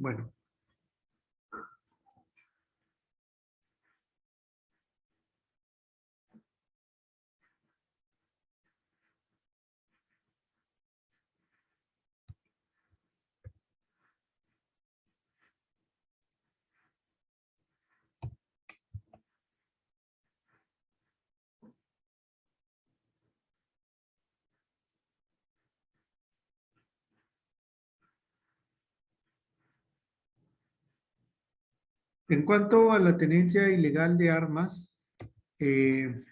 Bueno. En cuanto a la tenencia ilegal de armas, eh,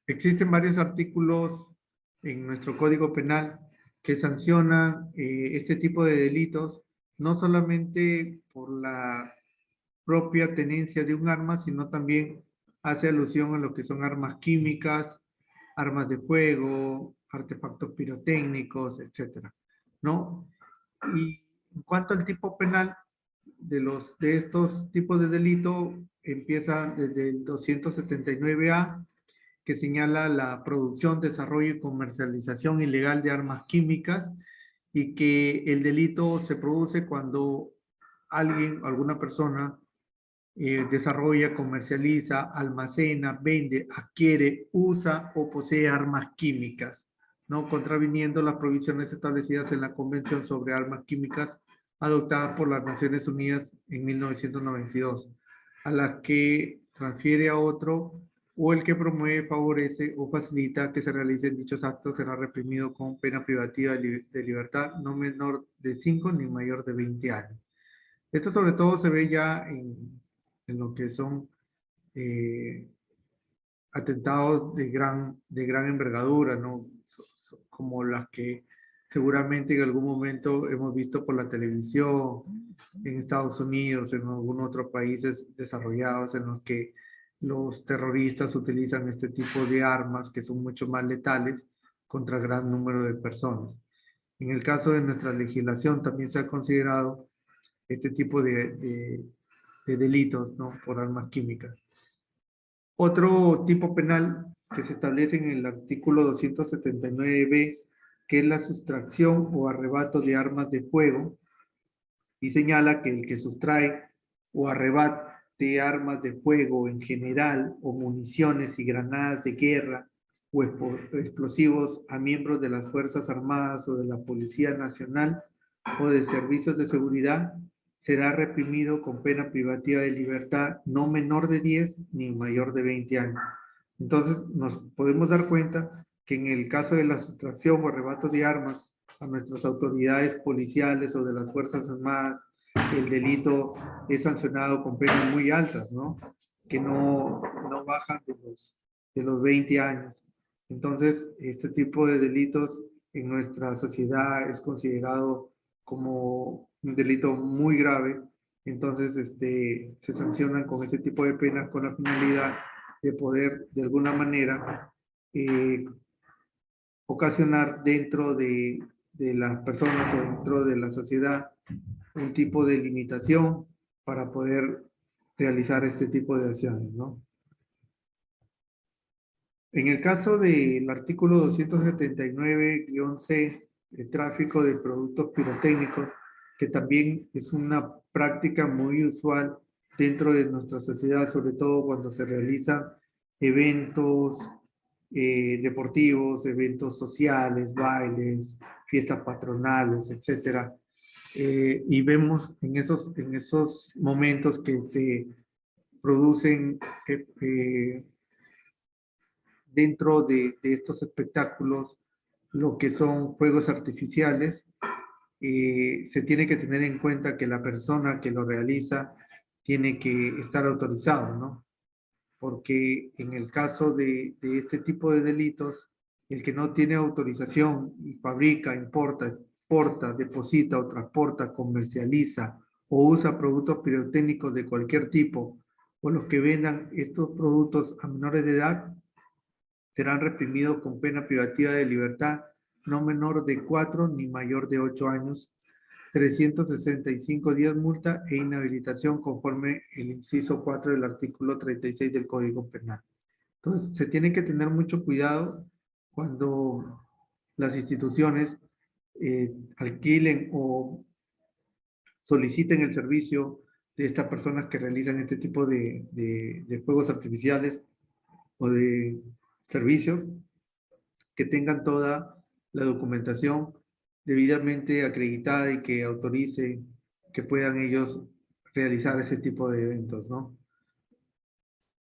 existen varios artículos en nuestro Código Penal que sancionan este tipo de delitos, no solamente por la propia tenencia de un arma, sino también hace alusión a lo que son armas químicas, armas de fuego, artefactos pirotécnicos, etcétera, ¿no? Y en cuanto al tipo penal de estos tipos de delito, empieza desde el 279A, que señala la producción, desarrollo y comercialización ilegal de armas químicas, y que el delito se produce cuando alguien, alguna persona, desarrolla, comercializa, almacena, vende, adquiere, usa o posee armas químicas, ¿no? Contraviniendo las provisiones establecidas en la Convención sobre Armas Químicas adoptada por las Naciones Unidas en 1992, a las que transfiere a otro, o el que promueve, favorece o facilita que se realicen dichos actos será reprimido con pena privativa de libertad no menor de 5 ni mayor de 20 años. Esto sobre todo se ve ya en lo que son eh, atentados de gran envergadura, ¿no? Como las que seguramente en algún momento hemos visto por la televisión en Estados Unidos, en algunos otros países desarrollados en los que los terroristas utilizan este tipo de armas que son mucho más letales contra gran número de personas. En el caso de nuestra legislación también se ha considerado este tipo de delitos, ¿no? Por armas químicas. Otro tipo penal que se establece en el artículo 279b, que es la sustracción o arrebato de armas de fuego, y señala que el que sustrae o arrebate armas de fuego en general, o municiones y granadas de guerra, o explosivos a miembros de las Fuerzas Armadas o de la Policía Nacional o de servicios de seguridad, será reprimido con pena privativa de libertad no menor de 10 ni mayor de 20 años. Entonces nos podemos dar cuenta que en el caso de la sustracción o arrebato de armas a nuestras autoridades policiales o de las Fuerzas Armadas, el delito es sancionado con penas muy altas, ¿no? Que no bajan de los 20 años. Entonces, este tipo de delitos en nuestra sociedad es considerado como un delito muy grave. Entonces, se sancionan con ese tipo de penas con la finalidad de poder, de alguna manera, ocasionar dentro de las personas o dentro de la sociedad un tipo de limitación para poder realizar este tipo de acciones, ¿no? En el caso del artículo 279-C, el tráfico de productos pirotécnicos, que también es una práctica muy usual dentro de nuestra sociedad, sobre todo cuando se realizan eventos deportivos, eventos sociales, bailes, fiestas patronales, etcétera. Y vemos en esos momentos que se producen dentro de estos espectáculos lo que son fuegos artificiales. Se tiene que tener en cuenta que la persona que lo realiza tiene que estar autorizado, ¿no? Porque en el caso de este tipo de delitos, el que no tiene autorización y fabrica, importa, exporta, deposita o transporta, comercializa o usa productos pirotécnicos de cualquier tipo, o los que vendan estos productos a menores de edad, serán reprimidos con pena privativa de libertad no menor de 4 ni mayor de 8 años, 365 días multa e inhabilitación conforme el inciso 4 del artículo 36 del Código Penal. Entonces, se tiene que tener mucho cuidado cuando las instituciones alquilen o soliciten el servicio de estas personas que realizan este tipo de fuegos artificiales o de servicios, que tengan toda la documentación debidamente acreditada y que autorice que puedan ellos realizar ese tipo de eventos, ¿no?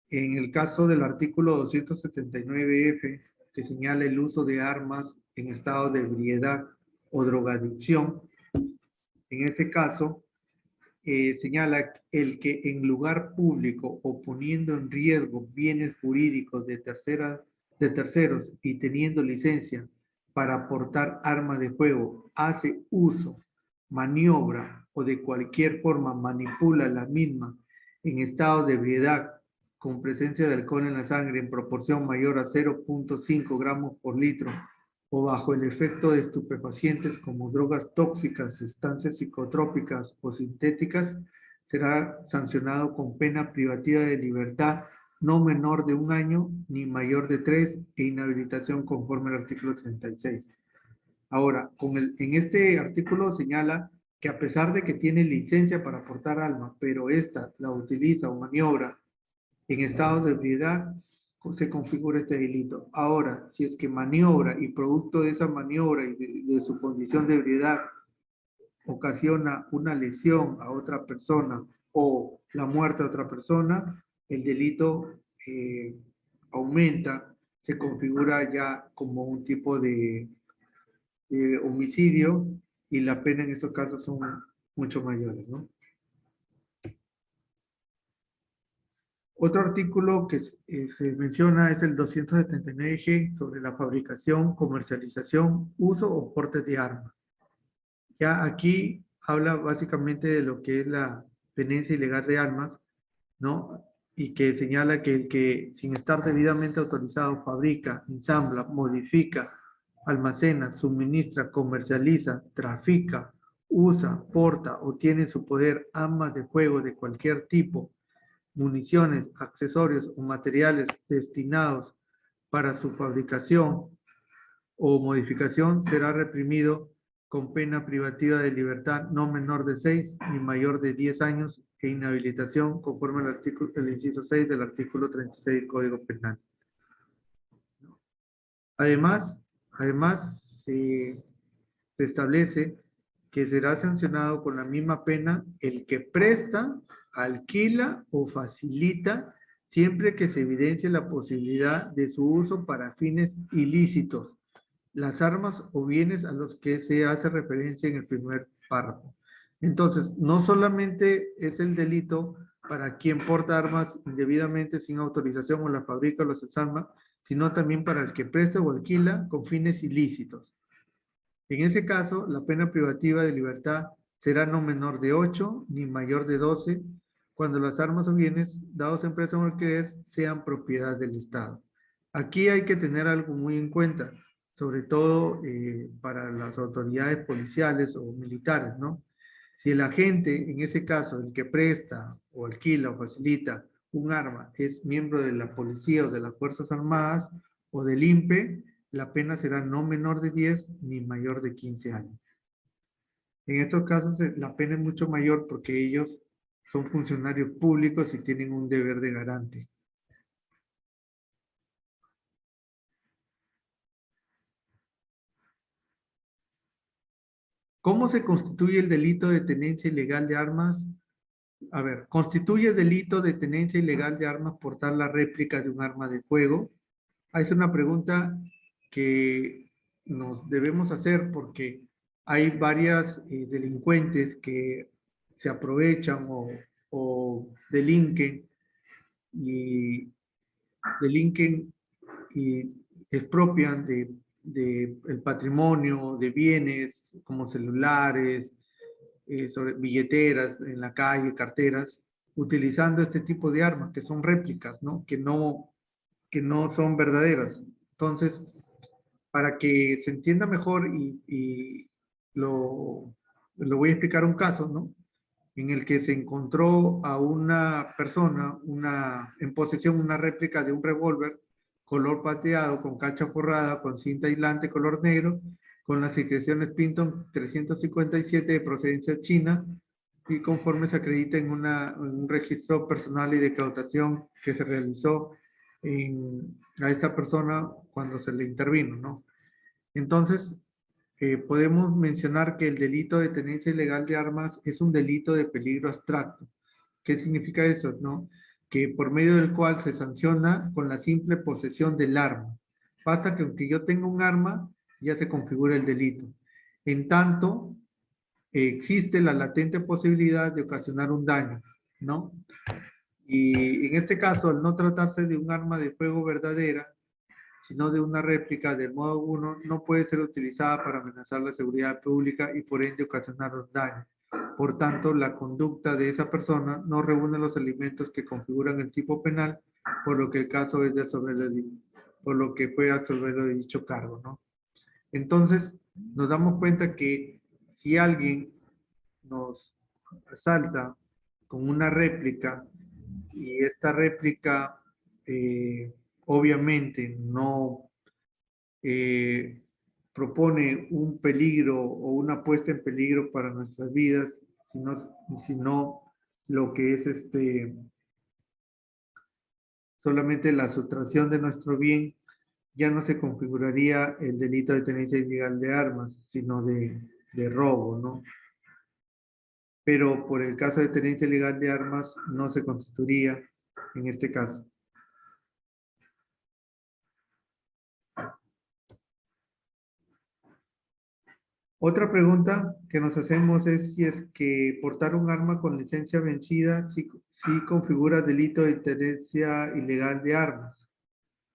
En el caso del artículo 279F, que señala el uso de armas en estado de ebriedad o drogadicción, en este caso señala el que en lugar público o poniendo en riesgo bienes jurídicos de terceros y teniendo licencia para portar armas de fuego, hace uso, maniobra o de cualquier forma manipula la misma en estado de ebriedad con presencia de alcohol en la sangre en proporción mayor a 0.5 gramos por litro o bajo el efecto de estupefacientes como drogas tóxicas, sustancias psicotrópicas o sintéticas, será sancionado con pena privativa de libertad no menor de 1 año ni mayor de 3 e inhabilitación conforme al artículo 36. Ahora, en este artículo señala que a pesar de que tiene licencia para portar armas, pero esta la utiliza o maniobra en estado de ebriedad, se configura este delito. Ahora, si es que maniobra y producto de esa maniobra y de su condición de ebriedad ocasiona una lesión a otra persona o la muerte a otra persona, el delito aumenta, se configura ya como un tipo de homicidio y la pena en estos casos son mucho mayores, ¿no? Otro artículo que se menciona es el 279G sobre la fabricación, comercialización, uso o porte de armas. Ya aquí habla básicamente de lo que es la tenencia ilegal de armas, ¿no? Y que señala que el que sin estar debidamente autorizado fabrica, ensambla, modifica, almacena, suministra, comercializa, trafica, usa, porta o tiene en su poder armas de fuego de cualquier tipo, municiones, accesorios o materiales destinados para su fabricación o modificación será reprimido con pena privativa de libertad no menor de 6 ni mayor de 10 años e inhabilitación conforme al artículo, el inciso 6 del artículo 36 del Código Penal. Además se establece que será sancionado con la misma pena el que presta, alquila o facilita siempre que se evidencie la posibilidad de su uso para fines ilícitos, las armas o bienes a los que se hace referencia en el primer párrafo. Entonces, no solamente es el delito para quien porta armas indebidamente sin autorización o la fabrica o las desarma, sino también para el que presta o alquila con fines ilícitos. En ese caso, la pena privativa de libertad será no menor de 8 ni mayor de 12 cuando las armas o bienes dados en presa o alquiler sean propiedad del Estado. Aquí hay que tener algo muy en cuenta, sobre todo para las autoridades policiales o militares, ¿no? Si el agente, en ese caso, el que presta o alquila o facilita un arma, es miembro de la policía o de las Fuerzas Armadas o del INPE, la pena será no menor de 10 ni mayor de 15 años. En estos casos la pena es mucho mayor porque ellos son funcionarios públicos y tienen un deber de garante. ¿Cómo se constituye el delito de tenencia ilegal de armas? A ver, constituye delito de tenencia ilegal de armas portar la réplica de un arma de fuego. Es una pregunta que nos debemos hacer porque hay varias delincuentes que se aprovechan o y delinquen y expropian de el patrimonio, de bienes como celulares, sobre billeteras en la calle, carteras, utilizando este tipo de armas que son réplicas, ¿no? Que no son verdaderas. Entonces, para que se entienda mejor y lo voy a explicar un caso, ¿no? En el que se encontró a una persona en posesión una réplica de un revólver color plateado, con cacha forrada, con cinta aislante color negro, con las inscripciones Pinton 357 de procedencia china, y conforme se acredita en un registro personal y de cautación que se realizó a esta persona cuando se le intervino, ¿no? Entonces, podemos mencionar que el delito de tenencia ilegal de armas es un delito de peligro abstracto. ¿Qué significa eso? ¿No? Que por medio del cual se sanciona con la simple posesión del arma. Basta que aunque yo tenga un arma, ya se configura el delito. En tanto, existe la latente posibilidad de ocasionar un daño, ¿no? Y en este caso, al no tratarse de un arma de fuego verdadera, sino de una réplica del modo 1, no puede ser utilizada para amenazar la seguridad pública y por ende ocasionar un daño. Por tanto, la conducta de esa persona no reúne los elementos que configuran el tipo penal, por lo que el caso es de por lo que fue absorbido de dicho cargo, ¿no? Entonces, nos damos cuenta que si alguien nos asalta con una réplica y esta réplica obviamente no propone un peligro o una puesta en peligro para nuestras vidas, sino lo que es solamente la sustracción de nuestro bien, ya no se configuraría el delito de tenencia ilegal de armas, sino de robo, ¿no? Pero por el caso de tenencia ilegal de armas no se constituiría en este caso. Otra pregunta que nos hacemos es si es que portar un arma con licencia vencida sí configura delito de tenencia ilegal de armas.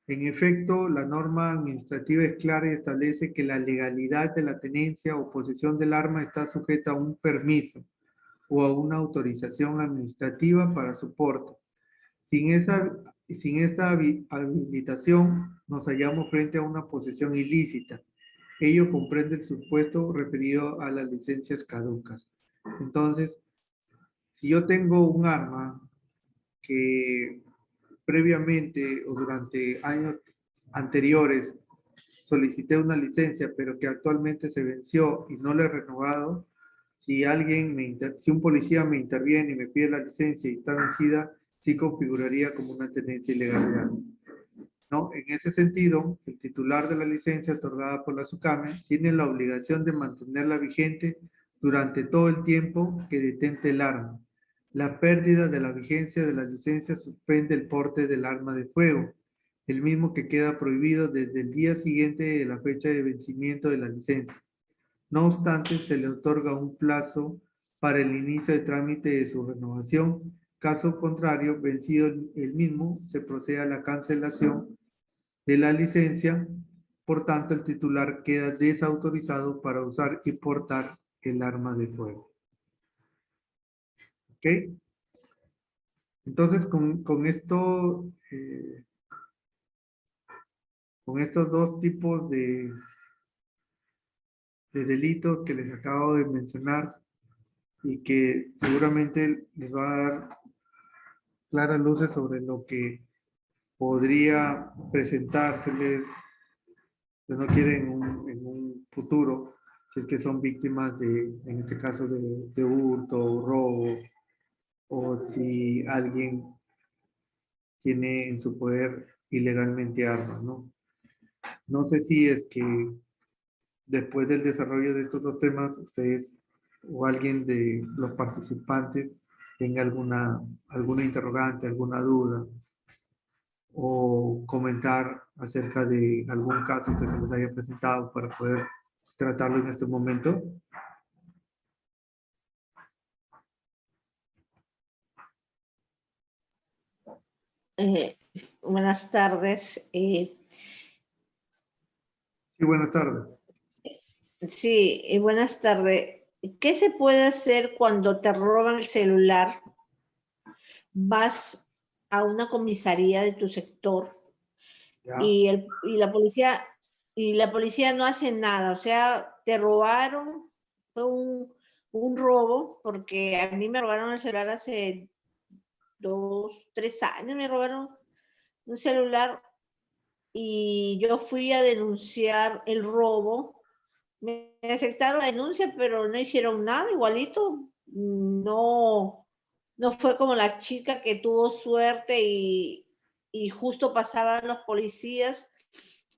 En efecto, la norma administrativa es clara y establece que la legalidad de la tenencia o posesión del arma está sujeta a un permiso o a una autorización administrativa para su porte. Sin esta habilitación, nos hallamos frente a una posesión ilícita. Ello comprende el supuesto referido a las licencias caducas. Entonces, si yo tengo un arma que previamente o durante años anteriores solicité una licencia, pero que actualmente se venció y no la he renovado, si un policía me interviene y me pide la licencia y está vencida, sí configuraría como una tenencia ilegal de armas, ¿no? En ese sentido, el titular de la licencia otorgada por la SUCAME tiene la obligación de mantenerla vigente durante todo el tiempo que detente el arma. La pérdida de la vigencia de la licencia suspende el porte del arma de fuego, el mismo que queda prohibido desde el día siguiente de la fecha de vencimiento de la licencia. No obstante, se le otorga un plazo para el inicio de trámite de su renovación. Caso contrario, vencido el mismo, se procede a la cancelación de la licencia. Por tanto, el titular queda desautorizado para usar y portar el arma de fuego. ¿Ok? Entonces, con estos dos tipos de delitos que les acabo de mencionar y que seguramente les va a dar claras luces sobre lo que podría presentárseles, si no quieren en un futuro, si es que son víctimas en este caso, de hurto, robo, o si alguien tiene en su poder ilegalmente armas, ¿no? No sé si es que después del desarrollo de estos dos temas, ustedes o alguien de los participantes tenga alguna interrogante, alguna duda, o comentar acerca de algún caso que se les haya presentado para poder tratarlo en este momento. Buenas tardes. Sí, buenas tardes. Sí, buenas tardes. ¿Qué se puede hacer cuando te roban el celular? Vas a una comisaría de tu sector y la policía no hace nada. O sea, te robaron, fue un robo, porque a mí me robaron el celular hace 2, 3 años, me robaron un celular y yo fui a denunciar el robo. Me aceptaron la denuncia, pero no hicieron nada, igualito. no fue como la chica que tuvo suerte y justo pasaban los policías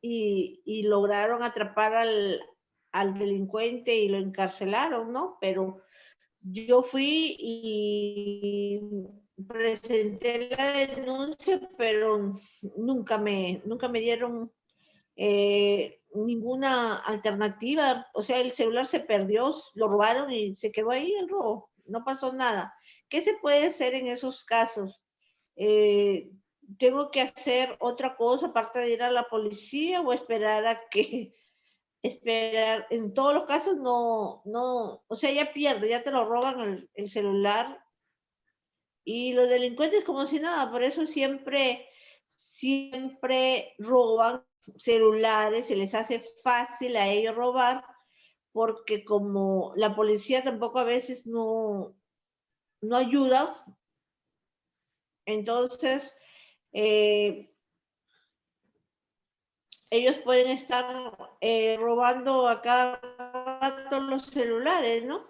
y lograron atrapar al delincuente y lo encarcelaron, ¿no? Pero yo fui y presenté la denuncia, pero nunca me dieron ninguna alternativa. O sea, el celular se perdió, lo robaron y se quedó ahí el robo. No pasó nada. ¿Qué se puede hacer en esos casos? ¿Tengo que hacer otra cosa aparte de ir a la policía o esperar a que esperar? En todos los casos no, o sea, ya pierde, ya te lo roban el celular y los delincuentes como si nada, por eso siempre roban celulares, se les hace fácil a ellos robar, porque como la policía tampoco a veces no ayuda, entonces ellos pueden estar robando a cada rato los celulares, ¿no?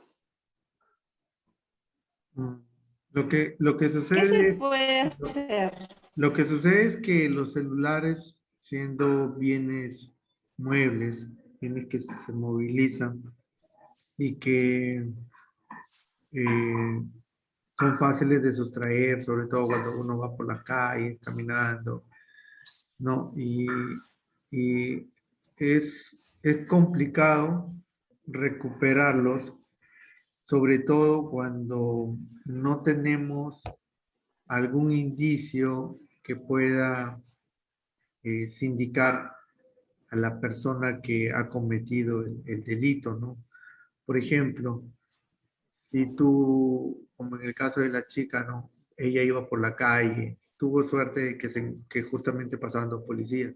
Lo que ¿Qué se sucede, puede hacer? lo que sucede es que los celulares, siendo bienes muebles, bienes que se movilizan y que son fáciles de sustraer, sobre todo cuando uno va por la calle caminando, ¿no? Y es complicado recuperarlos, sobre todo cuando no tenemos algún indicio que pueda sindicar a la persona que ha cometido el delito, ¿no? Por ejemplo, si tú, como en el caso de la chica, ¿no? Ella iba por la calle, tuvo suerte de que justamente pasaban dos policías,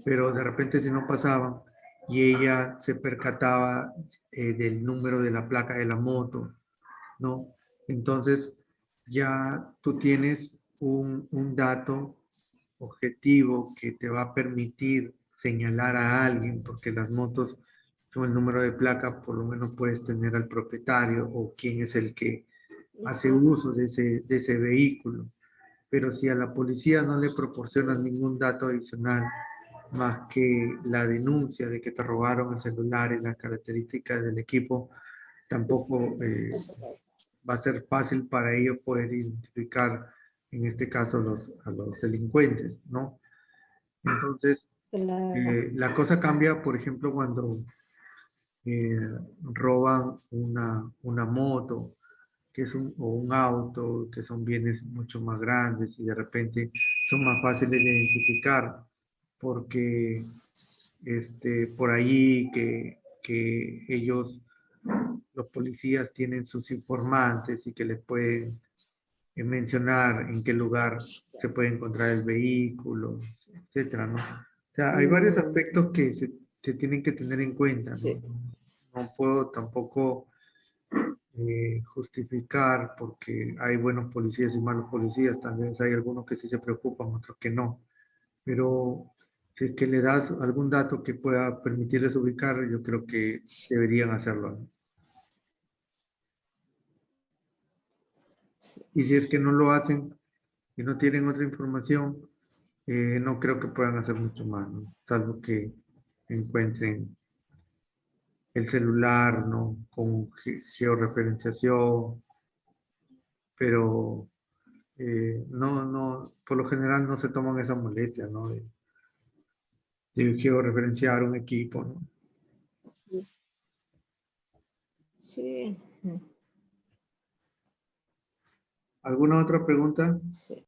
pero de repente si no pasaban y ella se percataba del número de la placa de la moto, ¿no? Entonces ya tú tienes un dato objetivo que te va a permitir señalar a alguien, porque las motos con el número de placa por lo menos puedes tener al propietario o quién es el que hace uso de ese vehículo. Pero si a la policía no le proporcionas ningún dato adicional más que la denuncia de que te robaron el celular y las características del equipo, tampoco va a ser fácil para ellos poder identificar, en este caso, a los delincuentes, ¿no? Entonces, la cosa cambia, por ejemplo, cuando eh, roban una moto, o un auto, que son bienes mucho más grandes y de repente son más fáciles de identificar, porque por ahí que ellos, los policías tienen sus informantes y que les pueden mencionar en qué lugar se puede encontrar el vehículo, etcétera, ¿no? O sea, hay varios aspectos que se tienen que tener en cuenta, ¿no? Sí. No puedo tampoco justificar porque hay buenos policías y malos policías, tal vez hay algunos que sí se preocupan, otros que no, pero si es que le das algún dato que pueda permitirles ubicar, yo creo que deberían hacerlo, ¿no? Y si es que no lo hacen y no tienen otra información, no creo que puedan hacer mucho más, ¿no? Salvo que encuentren el celular, ¿no? Con georreferenciación, pero por lo general no se toman esa molestia, ¿no? De georreferenciar un equipo, ¿no? Sí. ¿Alguna otra pregunta? Sí.